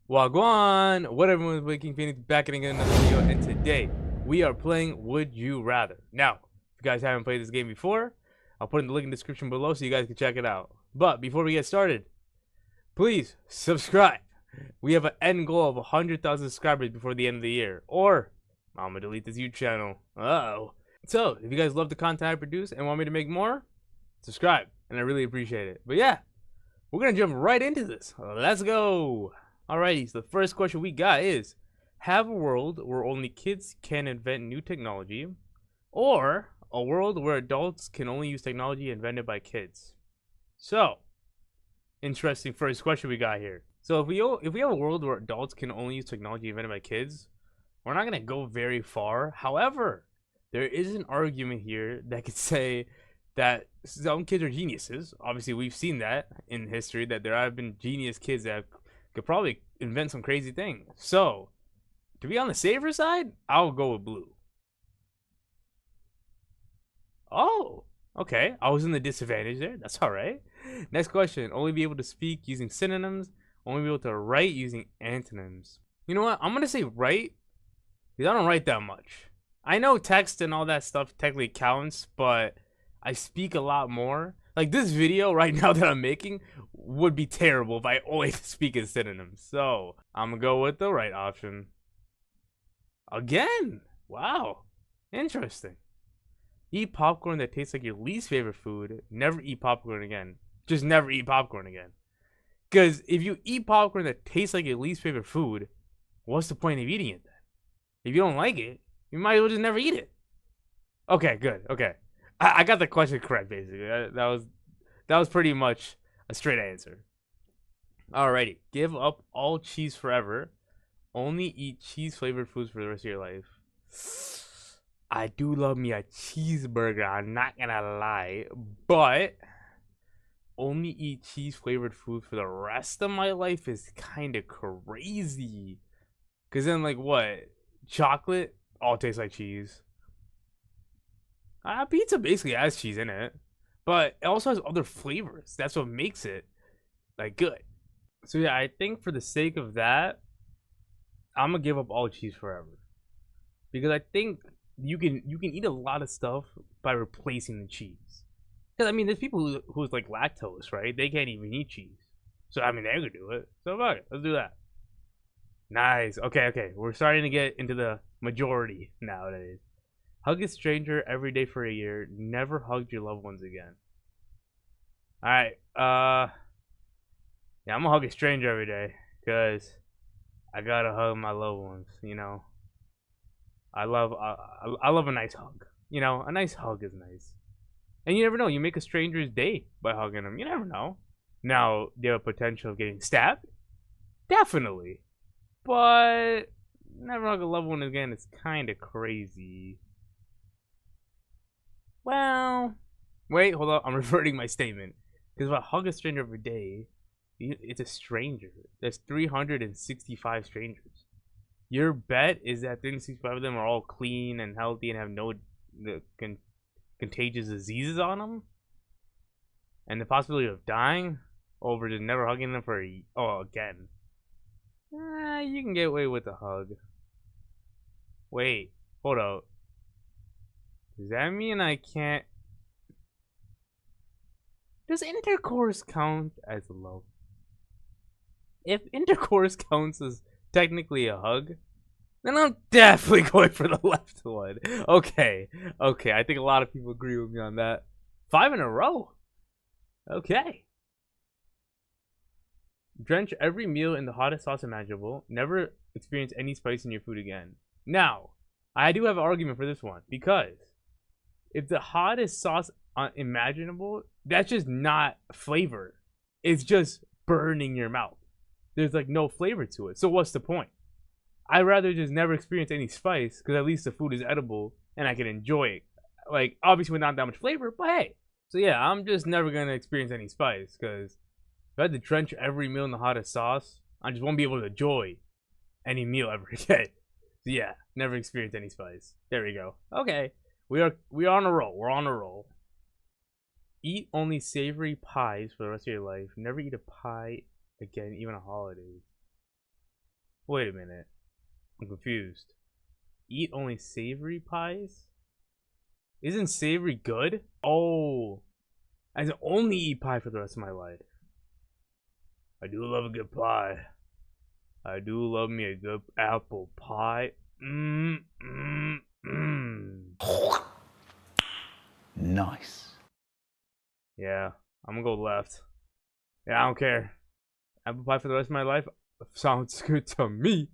Wagwan! What everyone's with KingFenix back again another video, and today we are playing Would You Rather. Now, if you guys haven't played this game before, I'll put in the link in the description below so you guys can check it out. But before we get started, please subscribe. We have an end goal of 100,000 subscribers before the end of the year, or I'm gonna delete this YouTube channel. Uh-oh. So, if you guys love the content I produce and want me to make more, subscribe, and I really appreciate it. But yeah, we're gonna jump right into this. Let's go! Alrighty, so the first question we got is, have a world where only kids can invent new technology, or a world where adults can only use technology invented by kids? So, interesting first question we got here. So if we have a world where adults can only use technology invented by kids, we're not gonna go very far. However, there is an argument here that could say that some kids are geniuses. Obviously, we've seen that in history, that there have been genius kids that could probably invent some crazy thing. So, to be on the safer side, I'll go with blue. Oh, okay. I was in the disadvantage there. That's all right. Next question. Only be able to speak using synonyms. Only be able to write using antonyms. You know what? I'm going to say write, because I don't write that much. I know text and all that stuff technically counts, but I speak a lot more. Like this video right now that I'm making would be terrible if I only speak in synonyms. So I'm gonna go with the right option. Again, wow, interesting. Eat popcorn that tastes like your least favorite food. Never eat popcorn again. Just never eat popcorn again. Because if you eat popcorn that tastes like your least favorite food, what's the point of eating it then? If you don't like it, you might as well just never eat it. Okay, good. Okay. I got the question correct, basically. That was pretty much a straight answer. Alrighty. Give up all cheese forever. Only eat cheese-flavored foods for the rest of your life. I do love me a cheeseburger, I'm not gonna lie. But only eat cheese-flavored food for the rest of my life is kind of crazy. Because then, like, what? Chocolate all tastes like cheese. Pizza basically has cheese in it, but it also has other flavors. That's what makes it like good. So yeah, I think for the sake of that, I'm gonna give up all cheese forever, because I think you can eat a lot of stuff by replacing the cheese. Because I mean, there's people who's like lactose, right? They can't even eat cheese. So I mean, they could do it. So fuck it, let's do that. Nice. Okay. We're starting to get into the majority nowadays. Hug a stranger every day for a year. Never hugged your loved ones again. Alright, yeah, I'm gonna hug a stranger every day, because I gotta hug my loved ones, you know. I love a nice hug. You know, a nice hug is nice. And you never know, you make a stranger's day by hugging them. You never know. Now, do you have a potential of getting stabbed? Definitely. But never hug a loved one again is kind of crazy. Well, wait, hold on. I'm reverting my statement. Because if I hug a stranger every day, it's a stranger. There's 365 strangers. Your bet is that 365 of them are all clean and healthy and have no contagious diseases on them? And the possibility of dying over just never hugging them for again. You can get away with a hug. Wait, hold up. Does that mean I can't? Does intercourse count as love? If intercourse counts as technically a hug, then I'm definitely going for the left one. Okay. I think a lot of people agree with me on that. 5 in a row. Okay. Drench every meal in the hottest sauce imaginable. Never experience any spice in your food again. Now, I do have an argument for this one, because if the hottest sauce imaginable, that's just not flavor. It's just burning your mouth. There's like no flavor to it. So what's the point? I'd rather just never experience any spice, because at least the food is edible and I can enjoy it. Like, obviously with not that much flavor, but hey. So yeah, I'm just never going to experience any spice, because if I had to drench every meal in the hottest sauce, I just won't be able to enjoy any meal ever again. So yeah, never experience any spice. There we go. Okay. We are on a roll. We're on a roll. Eat only savory pies for the rest of your life. Never eat a pie again, even on holidays. Wait a minute. I'm confused. Eat only savory pies? Isn't savory good? Oh, I can only eat pie for the rest of my life. I do love a good pie. I do love me a good apple pie. Nice. Yeah, I'm gonna go left. Yeah, I don't care. Apple pie for the rest of my life sounds good to me.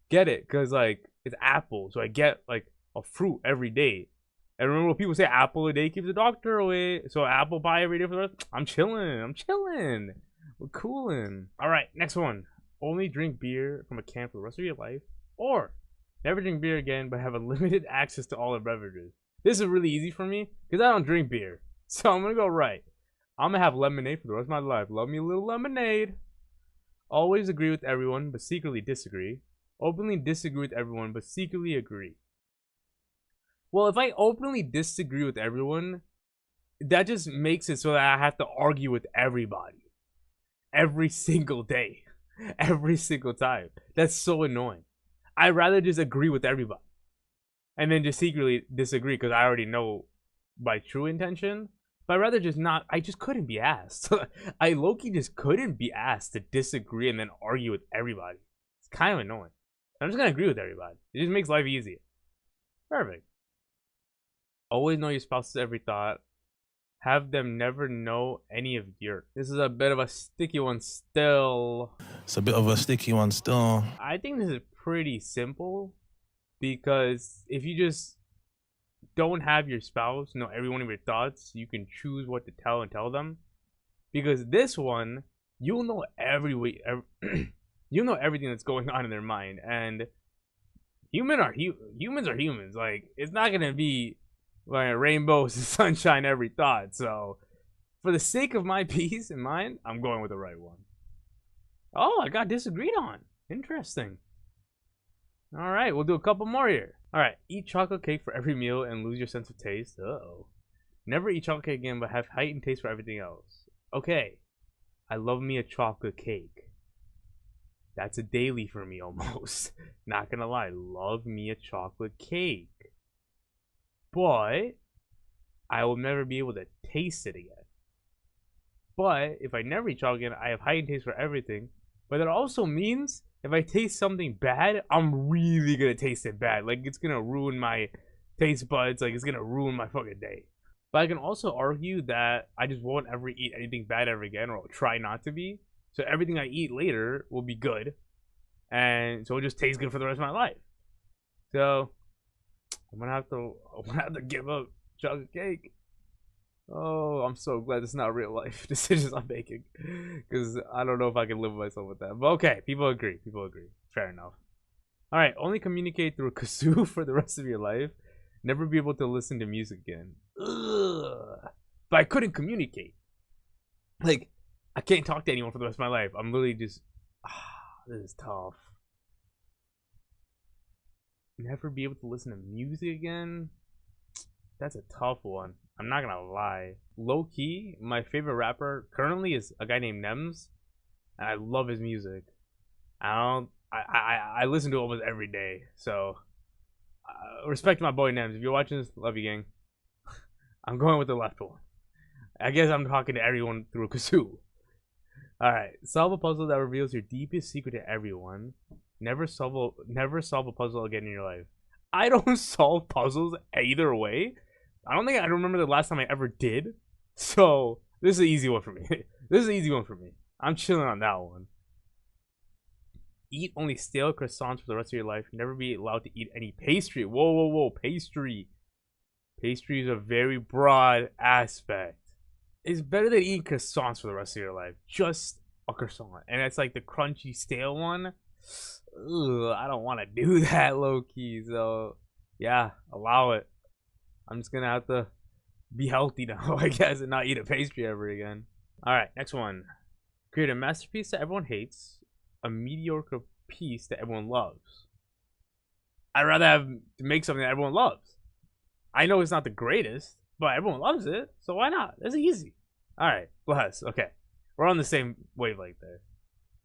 Get it? Cause like it's apple, so I get like a fruit every day. And remember when people say apple a day keeps the doctor away. So apple pie every day for the rest. I'm chilling. I'm chilling. We're cooling. All right, next one. Only drink beer from a can for the rest of your life, or never drink beer again, but have unlimited access to all the beverages. This is really easy for me because I don't drink beer, so I'm gonna go right. I'm gonna have lemonade for the rest of my life. Love me a little lemonade. Always agree with everyone, but secretly disagree. Openly disagree with everyone, but secretly agree. Well, if I openly disagree with everyone, that just makes it so that I have to argue with everybody every single day, every single time. That's so annoying. I'd rather just agree with everybody and then just secretly disagree because I already know my true intention. But I'd rather just not. I just couldn't be asked. I low-key just couldn't be asked to disagree and then argue with everybody. It's kind of annoying. I'm just gonna agree with everybody. It just makes life easier. Perfect. Always know your spouse's every thought. Have them never know any of your. This is a bit of a sticky one still. It's a bit of a sticky one still. I think this is pretty simple because if you just don't have your spouse know every one of your thoughts, you can choose what to tell and tell them. Because this one, you'll know you'll know everything that's going on in their mind, and humans are humans. Like it's not gonna be like rainbows and sunshine every thought. So, for the sake of my peace and mind, I'm going with the right one. Oh, I got disagreed on. Interesting. All right, we'll do a couple more here. All right, eat chocolate cake for every meal and lose your sense of taste. Uh-oh. Never eat chocolate cake again, but have heightened taste for everything else. Okay, I love me a chocolate cake. That's a daily for me almost. Not gonna lie, love me a chocolate cake. But I will never be able to taste it again. But if I never eat chocolate again, I have heightened taste for everything. But that also means if I taste something bad, I'm really gonna taste it bad. Like it's gonna ruin my taste buds. Like it's gonna ruin my fucking day. But I can also argue that I just won't ever eat anything bad ever again, or I'll try not to be. So everything I eat later will be good, and so it'll just taste good for the rest of my life. So I'm gonna have to give up chocolate cake. Oh, I'm so glad it's not real life decisions I'm making, because I don't know if I can live with myself with that. But okay, people agree. People agree. Fair enough. All right, only communicate through a kazoo for the rest of your life. Never be able to listen to music again. Ugh. But I couldn't communicate. Like, I can't talk to anyone for the rest of my life. I'm literally just, this is tough. Never be able to listen to music again. That's a tough one. I'm not gonna lie. Low key, my favorite rapper currently is a guy named Nems, and I love his music. I listen to it almost every day. So, respect my boy Nems. If you're watching this, love you, gang. I'm going with the left one. I guess I'm talking to everyone through a kazoo. All right, solve a puzzle that reveals your deepest secret to everyone. Never solve a puzzle again in your life. I don't solve puzzles either way. I don't think I remember the last time I ever did. So this is an easy one for me. This is an easy one for me. I'm chilling on that one. Eat only stale croissants for the rest of your life. Never be allowed to eat any pastry. Whoa, whoa, whoa. Pastry. Pastry is a very broad aspect. It's better than eating croissants for the rest of your life. Just a croissant. And it's like the crunchy, stale one. Ugh, I don't want to do that low key. So, yeah, allow it. I'm just going to have to be healthy now, I guess, and not eat a pastry ever again. All right, next one. Create a masterpiece that everyone hates. A mediocre piece that everyone loves. I'd rather have to make something that everyone loves. I know it's not the greatest, but everyone loves it, so why not? That's easy. All right, bless. Okay, we're on the same wavelength there.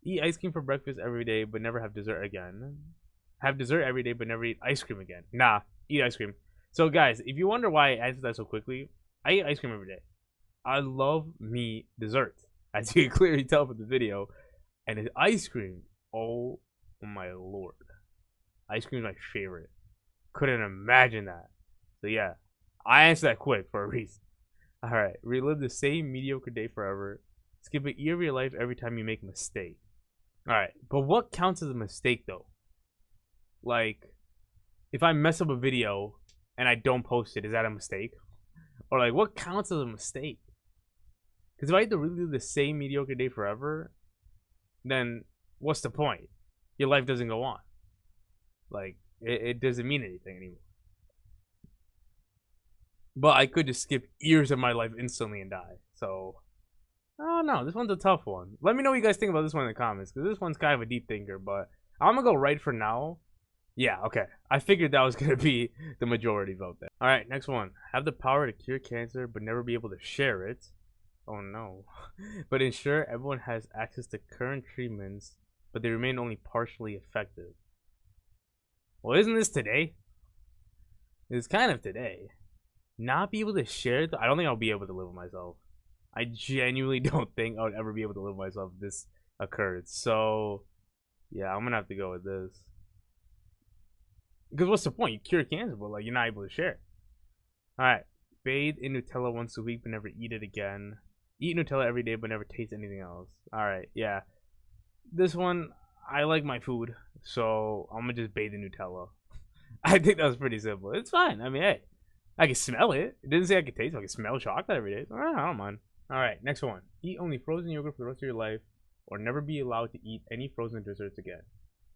Eat ice cream for breakfast every day, but never have dessert again. Have dessert every day, but never eat ice cream again. Nah, eat ice cream. So, guys, if you wonder why I answered that so quickly, I eat ice cream every day. I love me dessert, as you can clearly tell from the video. And it's ice cream. Oh my lord. Ice cream is my favorite. Couldn't imagine that. So, yeah, I answered that quick for a reason. Alright, relive the same mediocre day forever. Skip a year of your life every time you make a mistake. Alright, but what counts as a mistake though? Like, if I mess up a video and I don't post it, is that a mistake? Or like, what counts as a mistake? Because if I have to relive the same mediocre day forever, then what's the point? Your life doesn't go on. Like, it doesn't mean anything anymore. But I could just skip years of my life instantly and die. So, I don't know. This one's a tough one. Let me know what you guys think about this one in the comments, because this one's kind of a deep thinker. But I'm going to go right for now. Yeah, okay. I figured that was going to be the majority vote there. Alright, next one. Have the power to cure cancer, but never be able to share it. Oh no. But ensure everyone has access to current treatments, but they remain only partially effective. Well, isn't this today? It's kind of today. Not be able to share it? I don't think I'll be able to live with myself. I genuinely don't think I would ever be able to live with myself if this occurred. So, yeah, I'm gonna have to go with this. Because what's the point? You cure cancer, but like you're not able to share. Alright. Bathe in Nutella once a week, but never eat it again. Eat Nutella every day, but never taste anything else. Alright, yeah. This one, I like my food, so I'm gonna just bathe in Nutella. I think that was pretty simple. It's fine. I mean, hey, I can smell it. It didn't say I could taste it. I can smell chocolate every day. So I don't mind. Alright, next one. Eat only frozen yogurt for the rest of your life, or never be allowed to eat any frozen desserts again.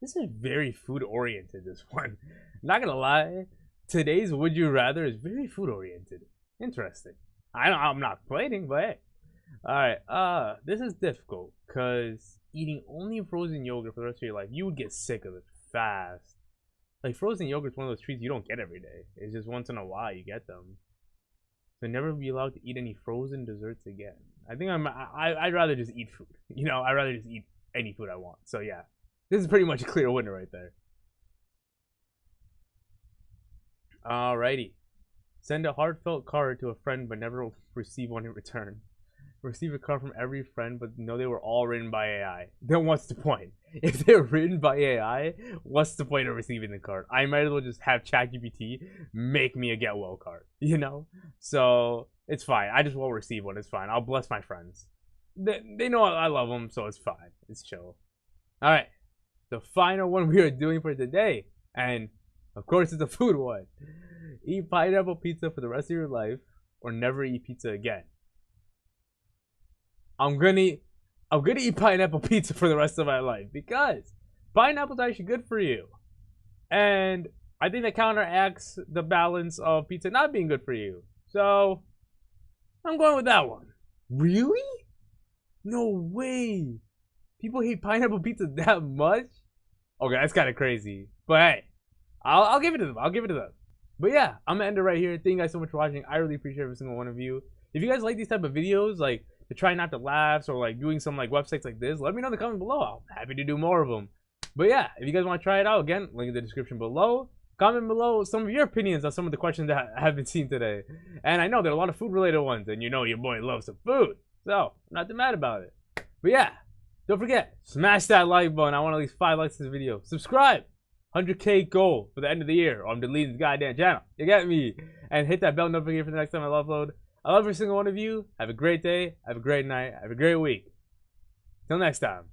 This is very food oriented, this one. Not gonna lie, today's Would You Rather is very food oriented. Interesting. I'm not complaining, but hey. Alright, this is difficult, because eating only frozen yogurt for the rest of your life, you would get sick of it fast. Like, frozen yogurt's one of those treats you don't get every day. It's just once in a while you get them. So never be allowed to eat any frozen desserts again. I think I'd rather just eat food. You know, I'd rather just eat any food I want. So yeah, this is pretty much a clear winner right there. Alrighty. Send a heartfelt card to a friend but never receive one in return. Receive a card from every friend but know they were all written by AI. Then what's the point? If they're written by AI, what's the point of receiving the card? I might as well just have ChatGPT make me a get well card, you know? So it's fine. I just won't receive one. It's fine. I'll bless my friends. They know I love them, so it's fine. It's chill. Alright. The final one we are doing for today. And of course it's a food one. Eat pineapple pizza for the rest of your life or never eat pizza again. I'm gonna eat pineapple pizza for the rest of my life because pineapple's actually good for you. And I think that counteracts the balance of pizza not being good for you. So I'm going with that one. Really? No way. People hate pineapple pizza that much? Okay, that's kind of crazy. But hey, I'll give it to them. I'll give it to them. But yeah, I'm gonna end it right here. Thank you guys so much for watching. I really appreciate every single one of you. If you guys like these type of videos, like to try not to laugh or like doing some like websites like this, let me know in the comments below. I'm happy to do more of them. But yeah, if you guys want to try it out, again, link in the description below. Comment below some of your opinions on some of the questions that have been seen today. And I know there are a lot of food related ones, and you know your boy loves some food, so I'm not too mad about it. But yeah, don't forget, smash that like button. I want at least 5 likes to this video. Subscribe. 100K goal for the end of the year, or I'm deleting this goddamn channel. You get me? And hit that bell notification for the next time I upload. I love every single one of you. Have a great day. Have a great night. Have a great week. Till next time.